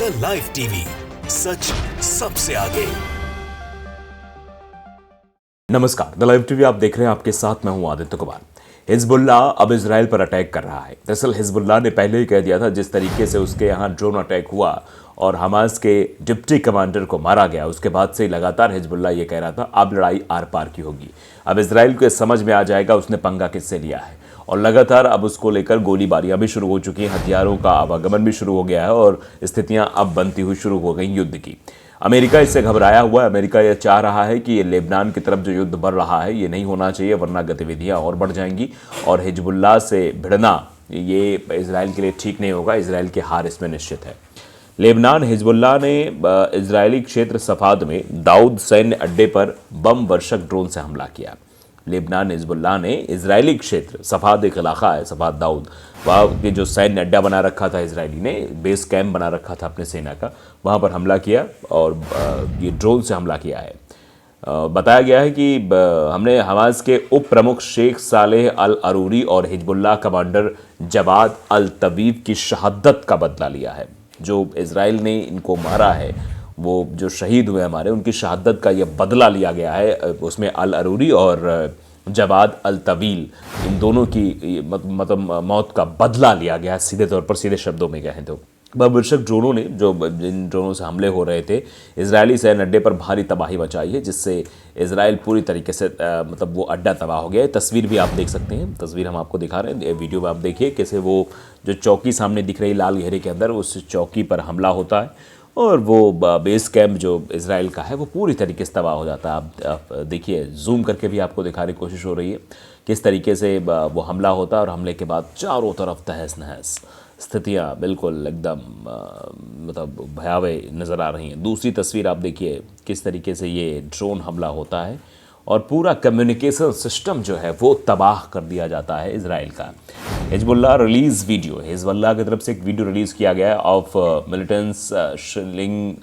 The live TV, सच सबसे आगे। नमस्कार, द लाइव टीवी आप देख रहे हैं। आपके साथ मैं हूं आदित्य कुमार। हिजबुल्लाह अब इजराइल पर अटैक कर रहा है। दरअसल हिजबुल्लाह ने पहले ही कह दिया था, जिस तरीके से उसके यहाँ ड्रोन अटैक हुआ और हमास के डिप्टी कमांडर को मारा गया, उसके बाद से ही लगातार हिजबुल्लाह ये कह रहा था अब लड़ाई आर पार की होगी। अब इजराइल को समझ में आ जाएगा उसने पंगा किससे लिया है, और लगातार अब उसको लेकर गोलीबारियां भी शुरू हो चुकी हैं, हथियारों का आवागमन भी शुरू हो गया है और स्थितियां अब बनती हुई शुरू हो गई युद्ध की। अमेरिका इससे घबराया हुआ है। अमेरिका यह चाह रहा है कि ये लेबनान की तरफ जो युद्ध बढ़ रहा है ये नहीं होना चाहिए, वरना गतिविधियां और बढ़ जाएंगी और हिजबुल्लाह से भिड़ना ये इजराइल के लिए ठीक नहीं होगा। इजराइल की हार इसमें निश्चित है। लेबनान हिजबुल्लाह ने इजरायली क्षेत्र सफाद में दाऊद सैन्य अड्डे पर बम वर्षक ड्रोन से हमला किया। लेबनान हिजबुल्लाह ने इजरायली क्षेत्र सफाद, एक इलाका है सफाद दाऊद, वहाँ के जो सैन्य अड्डा बना रखा था इजरायली ने, बेस कैंप बना रखा था अपने सेना का, वहाँ पर हमला किया और ये ड्रोन से हमला किया है। बताया गया है कि हमने हमास के उप प्रमुख शेख सालेह अल अरूरी और हिजबुल्लाह कमांडर जवाद अल तबीब की शहादत का बदला लिया है। जो इजराइल ने इनको मारा है, वो जो शहीद हुए हमारे, उनकी शहादत का यह बदला लिया गया है। उसमें अल अरूरी और जवाद अल तवील, इन दोनों की मतलब मौत का बदला लिया गया है, सीधे तौर पर, सीधे शब्दों में कहें तो। बमवर्षक ड्रोनों ने, जो जिन ड्रोनों से हमले हो रहे थे, इजरायली सैन्य अड्डे पर भारी तबाही मचाई है, जिससे इजराइल पूरी तरीके से मतलब वो अड्डा तबाह हो गया है। तस्वीर भी आप देख सकते हैं, तस्वीर हम आपको दिखा रहे हैं, वीडियो में आप देखिए कैसे वो जो चौकी सामने दिख रही लाल घेरे के अंदर, उस चौकी पर हमला होता है और वो बेस कैंप जो इजराइल का है वो पूरी तरीके से तबाह हो जाता है। आप देखिए, जूम करके भी आपको दिखाने की कोशिश हो रही है किस तरीके से वो हमला होता है और हमले के बाद चारों तरफ तहस नहस, स्थितियाँ बिल्कुल एकदम मतलब भयावह नज़र आ रही हैं। दूसरी तस्वीर आप देखिए किस तरीके से ये ड्रोन हमला होता है और पूरा कम्युनिकेशन सिस्टम जो है वो तबाह कर दिया जाता है इजराइल का। हिजबुल्लाह रिलीज वीडियो, हिजबुल्लाह की तरफ से एक वीडियो रिलीज़ किया गया है of militants shelling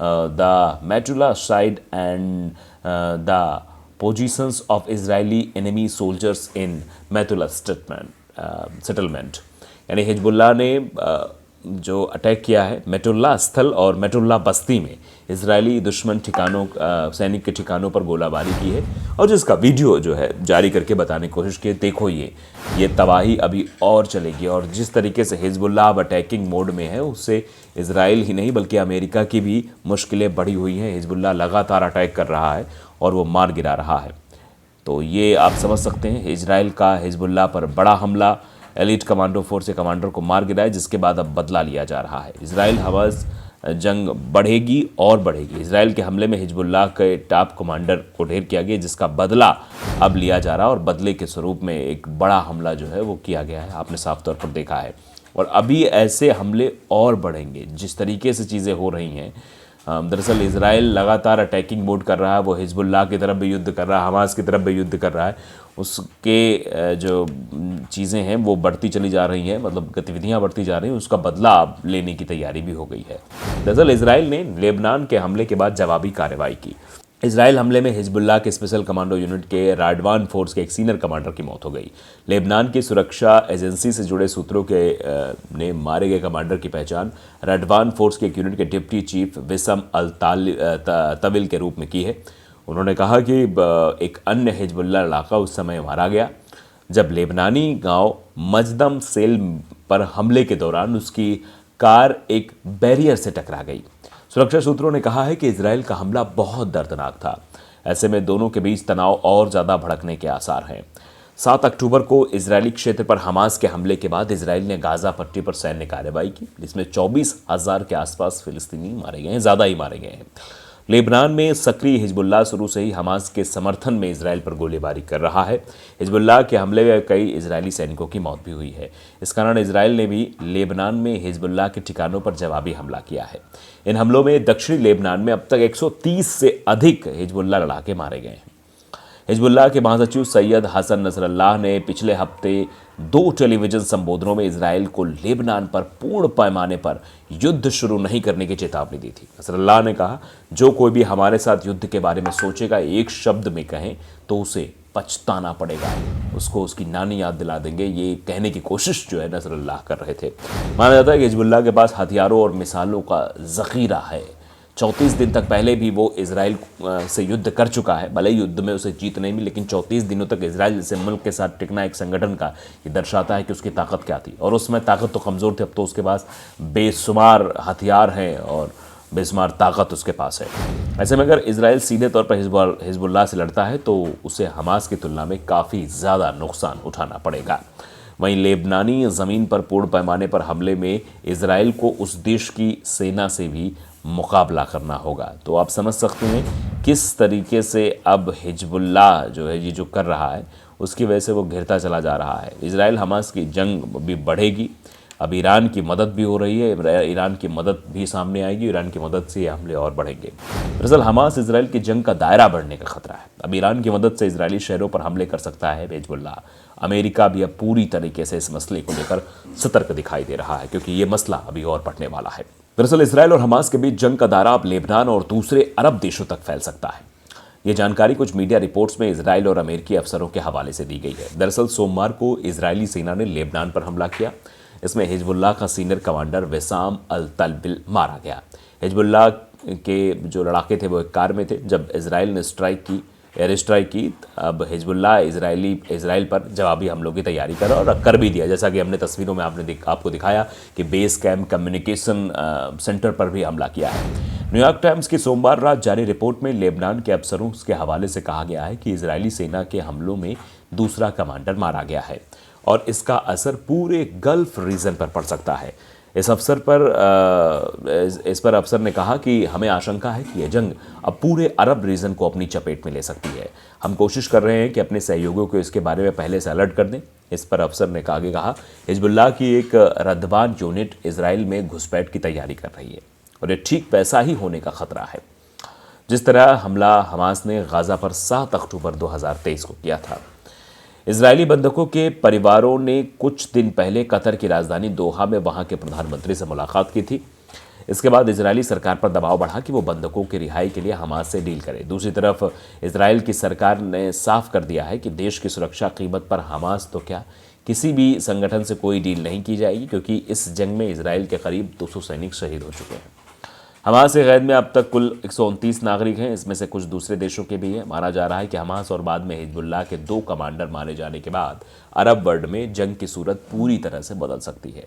the Metula side and the positions of Israeli enemy soldiers in Metula settlement. यानी हिजबुल्लाह ने जो अटैक किया है मेटुल्ला स्थल और मेटुल्ला बस्ती में इजरायली दुश्मन ठिकानों, सैनिक के ठिकानों पर गोलाबारी की है और जिसका वीडियो जो है जारी करके बताने की कोशिश की। देखो ये तबाही अभी और चलेगी और जिस तरीके से हिजबुल्लाह अब अटैकिंग मोड में है, उससे इजराइल ही नहीं बल्कि अमेरिका की भी मुश्किलें बढ़ी हुई हैं। हिजबुल्लाह लगातार अटैक कर रहा है और वो मार गिरा रहा है। तो ये आप समझ सकते हैं, इजराइल का हिजबुल्लाह पर बड़ा हमला, एलिट कमांडो फोर्स के कमांडर को मार गिराया, जिसके बाद अब बदला लिया जा रहा है। इजराइल हमास जंग बढ़ेगी और बढ़ेगी। इजराइल के हमले में हिजबुल्लाह के टॉप कमांडर को ढेर किया गया, जिसका बदला अब लिया जा रहा है और बदले के स्वरूप में एक बड़ा हमला जो है वो किया गया है, आपने साफ तौर पर देखा है। और अभी ऐसे हमले और बढ़ेंगे जिस तरीके से चीज़ें हो रही हैं। दरअसल इजराइल लगातार अटैकिंग मोड कर रहा है, वो हिजबुल्लाह की तरफ भी युद्ध कर रहा है, हमास की तरफ भी युद्ध कर रहा है। उसके जो चीज़ें हैं वो बढ़ती चली जा रही हैं, मतलब गतिविधियां बढ़ती जा रही हैं, उसका बदला लेने की तैयारी भी हो गई है। दरअसल इजराइल ने लेबनान के हमले के बाद जवाबी कार्रवाई की। इजराइल हमले में हिजबुल्लाह के स्पेशल कमांडो यूनिट के राडवान फोर्स के एक सीनियर कमांडर की मौत हो गई। लेबनान की सुरक्षा एजेंसी से जुड़े सूत्रों के ने मारे गए कमांडर की पहचान राडवान फोर्स के एक यूनिट के डिप्टी चीफ विसम अल तविल के रूप में की है। उन्होंने कहा कि एक अन्य हिजबुल्लाह लड़ाका उस समय मारा गया जब लेबनानी गांव मजदम सेल पर हमले के दौरान उसकी कार एक बैरियर से टकरा गई। सुरक्षा सूत्रों ने कहा है कि इजराइल का हमला बहुत दर्दनाक था। ऐसे में दोनों के बीच तनाव और ज़्यादा भड़कने के आसार हैं। 7 अक्टूबर को इजरायली क्षेत्र पर हमास के हमले के बाद इजराइल ने गाज़ा पट्टी पर सैन्य कार्रवाई की, जिसमें 24,000 के आसपास फिलिस्तीनी मारे गए हैं, ज़्यादा ही मारे गए हैं। लेबनान में सक्रिय हिजबुल्लाह शुरू से ही हमास के समर्थन में इजराइल पर गोलीबारी कर रहा है। हिजबुल्लाह के हमले में कई इजरायली सैनिकों की मौत भी हुई है। इस कारण इजराइल ने भी लेबनान में हिजबुल्लाह के ठिकानों पर जवाबी हमला किया है। इन हमलों में दक्षिणी लेबनान में अब तक 130 से अधिक हिजबुल्लाह लड़ाके मारे गए हैं। हिजबुल्लाह के महासचिव सैयद हसन नसरल्लाह ने पिछले हफ्ते 2 टेलीविजन संबोधनों में इजराइल को लेबनान पर पूर्ण पैमाने पर युद्ध शुरू नहीं करने की चेतावनी दी थी। नसरल्लाह ने कहा, जो कोई भी हमारे साथ युद्ध के बारे में सोचेगा, एक शब्द में कहें तो उसे पछताना पड़ेगा, उसको उसकी नानी याद दिला देंगे। ये कहने की कोशिश जो है नसरल्लाह कर रहे थे। माना जाता है कि हिजबुल्लाह के पास हथियारों और मिसाइलों का ज़ख़ीरा है। 34 दिन तक पहले भी वो इजराइल से युद्ध कर चुका है। भले ही युद्ध में उसे जीत नहीं मिली, लेकिन 34 दिनों तक इजराइल जैसे मुल्क के साथ टिकना एक संगठन का ये दर्शाता है कि उसकी ताकत क्या थी। और उसमें ताकत तो कमज़ोर थी, अब तो उसके पास बेशुमार हथियार हैं और बेशुमार ताकत उसके पास है। ऐसे में अगर इजराइल सीधे तौर पर हिजबुल्लाह से लड़ता है तो उसे हमास की तुलना में काफ़ी ज़्यादा नुकसान उठाना पड़ेगा। वहीं लेबनानी ज़मीन पर पूर्ण पैमाने पर हमले में इजराइल को उस देश की सेना से भी मुकाबला करना होगा। तो आप समझ सकते हैं किस तरीके से अब हिजबुल्लाह जो है ये जो कर रहा है उसकी वजह से वो घिरता चला जा रहा है। इजराइल हमास की जंग भी बढ़ेगी। अब ईरान की मदद भी हो रही है, ईरान की मदद भी सामने आएगी, ईरान की मदद से ये हमले और बढ़ेंगे। दरअसल हमास इजराइल की जंग का दायरा बढ़ने का खतरा है। अब ईरान की मदद से इजरायली शहरों पर हमले कर सकता है हिजबुल्लाह। अमेरिका भी अब पूरी तरीके से इस मसले को लेकर सतर्क दिखाई दे रहा है, क्योंकि ये मसला अभी और बढ़ने वाला है। दरअसल इजराइल और हमास के बीच जंग का दायरा अब लेबनान और दूसरे अरब देशों तक फैल सकता है। ये जानकारी कुछ मीडिया रिपोर्ट्स में इजराइल और अमेरिकी अफसरों के हवाले से दी गई है। दरअसल सोमवार को इजरायली सेना ने लेबनान पर हमला किया। इसमें हिजबुल्लाह का सीनियर कमांडर विसाम अल तलबिल मारा गया। हिजबुल्लाह के जो लड़ाके थे वो एक कार में थे। जब इजराइल ने एयर स्ट्राइक की, अब हिजबुल्लाह इजराइल पर जवाबी हमलों की तैयारी कर और कर भी दिया। जैसा कि हमने तस्वीरों में आपको दिखाया कि बेस कैंप कम्युनिकेशन सेंटर पर भी हमला किया है। न्यूयॉर्क टाइम्स की सोमवार रात जारी रिपोर्ट में लेबनान के अफसरों के हवाले से कहा गया है कि इजरायली सेना के हमलों में दूसरा कमांडर मारा गया है और इसका असर पूरे गल्फ रीजन पर पड़ सकता है। इस पर अफसर ने कहा कि हमें आशंका है कि यह जंग अब पूरे अरब रीजन को अपनी चपेट में ले सकती है। हम कोशिश कर रहे हैं कि अपने सहयोगियों को इसके बारे में पहले से अलर्ट कर दें। इस पर अफसर ने आगे कहा, हिजबुल्लाह की एक रद्दबान यूनिट इजराइल में घुसपैठ की तैयारी कर रही है और ये ठीक वैसा ही होने का खतरा है जिस तरह हमला हमास ने गाजा पर 7 अक्टूबर 2023 को किया था। इजरायली बंधकों के परिवारों ने कुछ दिन पहले कतर की राजधानी दोहा में वहां के प्रधानमंत्री से मुलाकात की थी। इसके बाद इजरायली सरकार पर दबाव बढ़ा कि वो बंधकों की रिहाई के लिए हमास से डील करे। दूसरी तरफ इजराइल की सरकार ने साफ कर दिया है कि देश की सुरक्षा कीमत पर हमास तो क्या, किसी भी संगठन से कोई डील नहीं की जाएगी, क्योंकि इस जंग में इजराइल के करीब 200 सैनिक शहीद हो चुके हैं। हमास के क़ैद में अब तक कुल 129 नागरिक हैं, इसमें से कुछ दूसरे देशों के भी हैं। माना जा रहा है कि हमास और बाद में हिजबुल्लाह के 2 कमांडर मारे जाने के बाद अरब वर्ल्ड में जंग की सूरत पूरी तरह से बदल सकती है।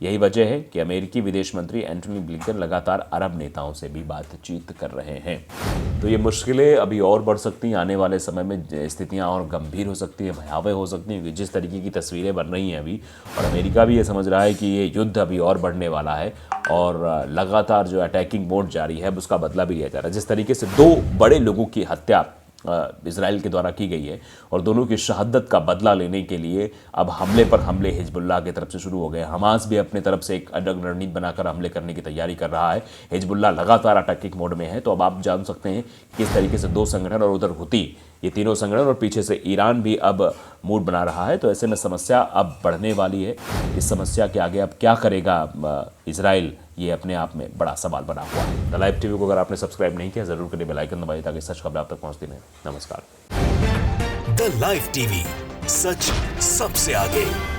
यही वजह है कि अमेरिकी विदेश मंत्री एंटनी ब्लिंकन लगातार अरब नेताओं से भी बातचीत कर रहे हैं। तो ये मुश्किलें अभी और बढ़ सकती हैं। आने वाले समय में स्थितियां और गंभीर हो सकती हैं, भयावह हो सकती हैं, जिस तरीके की तस्वीरें बन रही हैं अभी। और अमेरिका भी ये समझ रहा है कि ये युद्ध अभी और बढ़ने वाला है और लगातार जो अटैकिंग मोड जारी है उसका बदला भी लिया जा रहा है। जिस तरीके से 2 बड़े लोगों की हत्या इजराइल के द्वारा की गई है और दोनों की शहादत का बदला लेने के लिए अब हमले पर हमले हिजबुल्लाह की तरफ से शुरू हो गए। हमास भी अपने तरफ से एक अलग रणनीति बनाकर हमले करने की तैयारी कर रहा है। हिजबुल्लाह लगातार अटैकिंग मोड में है। तो अब आप जान सकते हैं किस तरीके से 2 संगठन और उधर हुती, ये तीनों संगठन और पीछे से ईरान भी अब मूड बना रहा है। तो ऐसे में समस्या अब बढ़ने वाली है। इस समस्या के आगे अब क्या करेगा इजराइल, ये अपने आप में बड़ा सवाल बना हुआ है। द लाइव टीवी को अगर आपने सब्सक्राइब नहीं किया जरूर करिए, बेल आइकन दबाइए ताकि सच खबर आप तक पहुंचती रहे। नमस्कार। द लाइव टीवी, सच सबसे आगे।